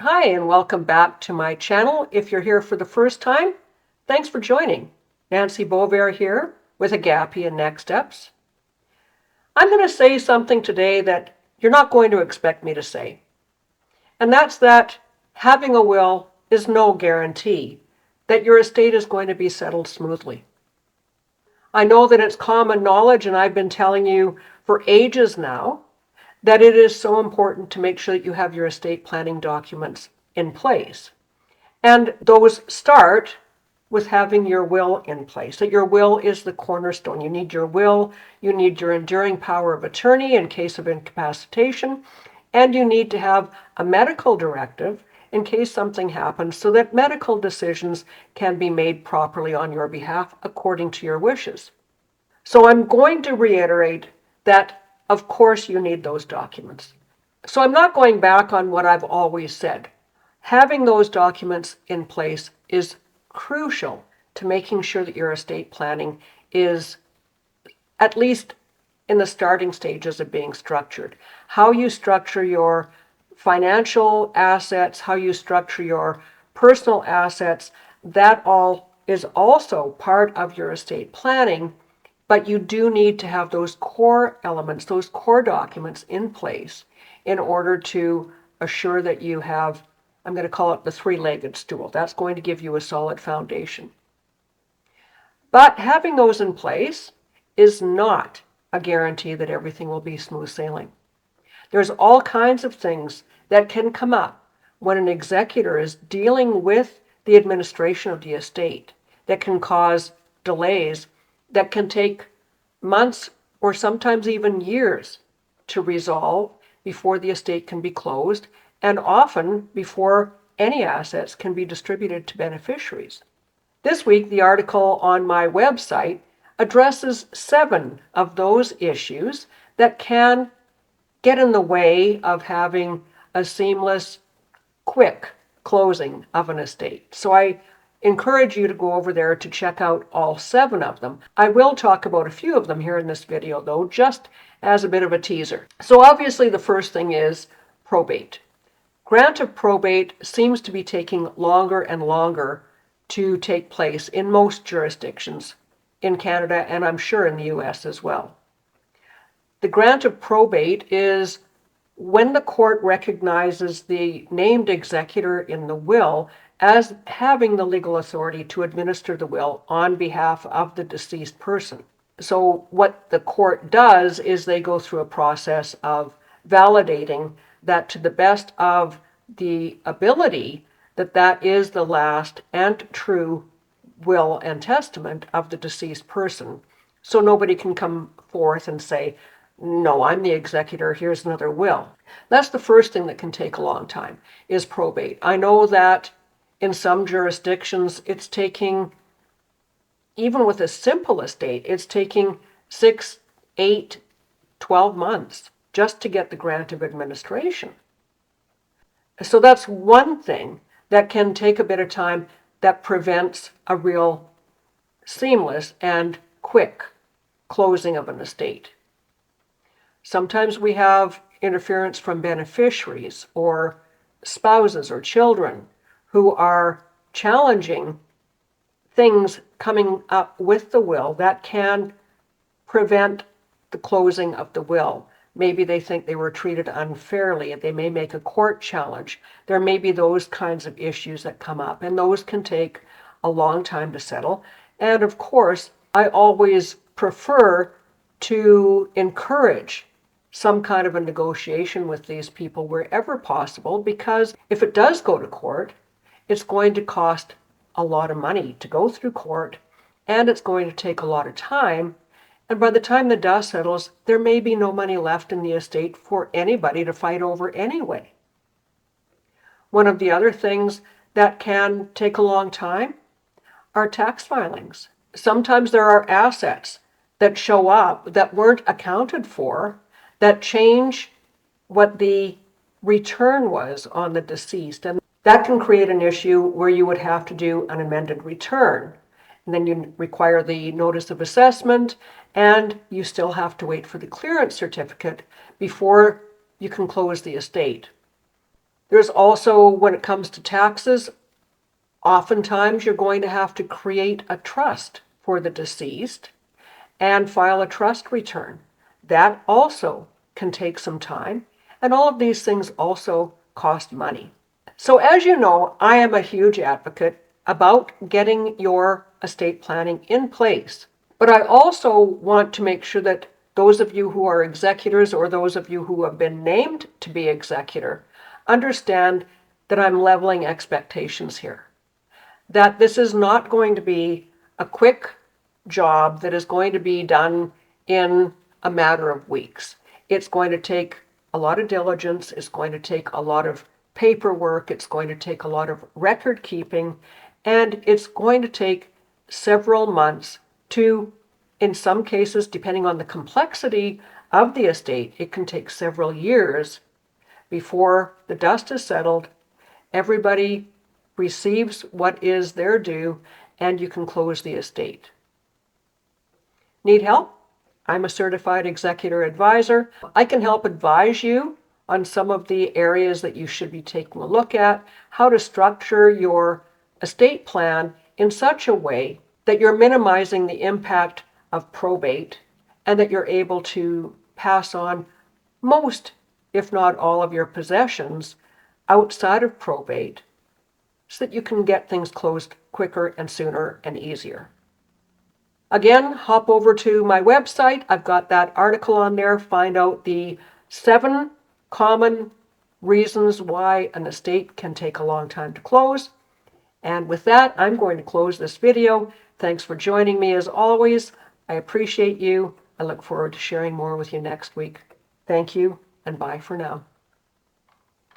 Hi, and welcome back to my channel. If you're here for the first time, thanks for joining. Nancy Beauvair here with Agape and NEXsteps. I'm going to say something today that you're not going to expect me to say. And that's that having a will is no guarantee that your estate is going to be settled smoothly. I know that it's common knowledge, and I've been telling you for ages now, that it is so important to make sure that you have your estate planning documents in place. And those start with having your will in place, that your will is the cornerstone. You need your will, you need your enduring power of attorney in case of incapacitation, and you need to have a medical directive in case something happens so that medical decisions can be made properly on your behalf according to your wishes. So I'm going to reiterate that of course you need those documents. So I'm not going back on what I've always said. Having those documents in place is crucial to making sure that your estate planning is at least in the starting stages of being structured. How you structure your financial assets, how you structure your personal assets, that all is also part of your estate planning. But you do need to have those core elements, those core documents in place in order to assure that you have, I'm going to call it the three-legged stool. That's going to give you a solid foundation. But having those in place is not a guarantee that everything will be smooth sailing. There's all kinds of things that can come up when an executor is dealing with the administration of the estate that can cause delays that can take months or sometimes even years to resolve before the estate can be closed, and often before any assets can be distributed to beneficiaries. This week, the article on my website addresses 7 of those issues that can get in the way of having a seamless, quick closing of an estate. So I encourage you to go over there to check out all 7 of them. I will talk about a few of them here in this video, though, just as a bit of a teaser. So obviously the first thing is probate. Grant of probate seems to be taking longer and longer to take place in most jurisdictions in Canada, and I'm sure in the US as well. The grant of probate is when the court recognizes the named executor in the will as having the legal authority to administer the will on behalf of the deceased person. So what the court does is they go through a process of validating that to the best of the ability that is the last and true will and testament of the deceased person. So nobody can come forth and say, no, I'm the executor, here's another will. That's the first thing that can take a long time, is probate. I know that in some jurisdictions, it's taking, even with a simple estate, it's taking 6, 8, 12 months just to get the grant of administration. So that's one thing that can take a bit of time that prevents a real seamless and quick closing of an estate. Sometimes we have interference from beneficiaries or spouses or children who are challenging things coming up with the will that can prevent the closing of the will. Maybe they think they were treated unfairly. They may make a court challenge. There may be those kinds of issues that come up, and those can take a long time to settle. And of course, I always prefer to encourage some kind of a negotiation with these people wherever possible, because if it does go to court, it's going to cost a lot of money to go through court, and it's going to take a lot of time. And by the time the dust settles, there may be no money left in the estate for anybody to fight over anyway. One of the other things that can take a long time are tax filings. Sometimes there are assets that show up that weren't accounted for that change what the return was on the deceased. And that can create an issue where you would have to do an amended return. And then you require the notice of assessment, and you still have to wait for the clearance certificate before you can close the estate. There's also, when it comes to taxes, oftentimes you're going to have to create a trust for the deceased and file a trust return. That also can take some time, and all of these things also cost money. So as you know, I am a huge advocate about getting your estate planning in place. But I also want to make sure that those of you who are executors or those of you who have been named to be executor understand that I'm leveling expectations here. That this is not going to be a quick job that is going to be done in a matter of weeks. It's going to take a lot of diligence. It's going to take a lot of paperwork. It's going to take a lot of record keeping. And it's going to take several months to, in some cases, depending on the complexity of the estate, it can take several years before the dust is settled, everybody receives what is their due, and you can close the estate. Need help? I'm a certified executor advisor. I can help advise you on some of the areas that you should be taking a look at, how to structure your estate plan in such a way that you're minimizing the impact of probate and that you're able to pass on most, if not all, of your possessions outside of probate so that you can get things closed quicker and sooner and easier. Again, hop over to my website. I've got that article on there. Find out the 7 common reasons why an estate can take a long time to close. And with that, I'm going to close this video. Thanks for joining me as always. I appreciate you. I look forward to sharing more with you next week. Thank you, and bye for now.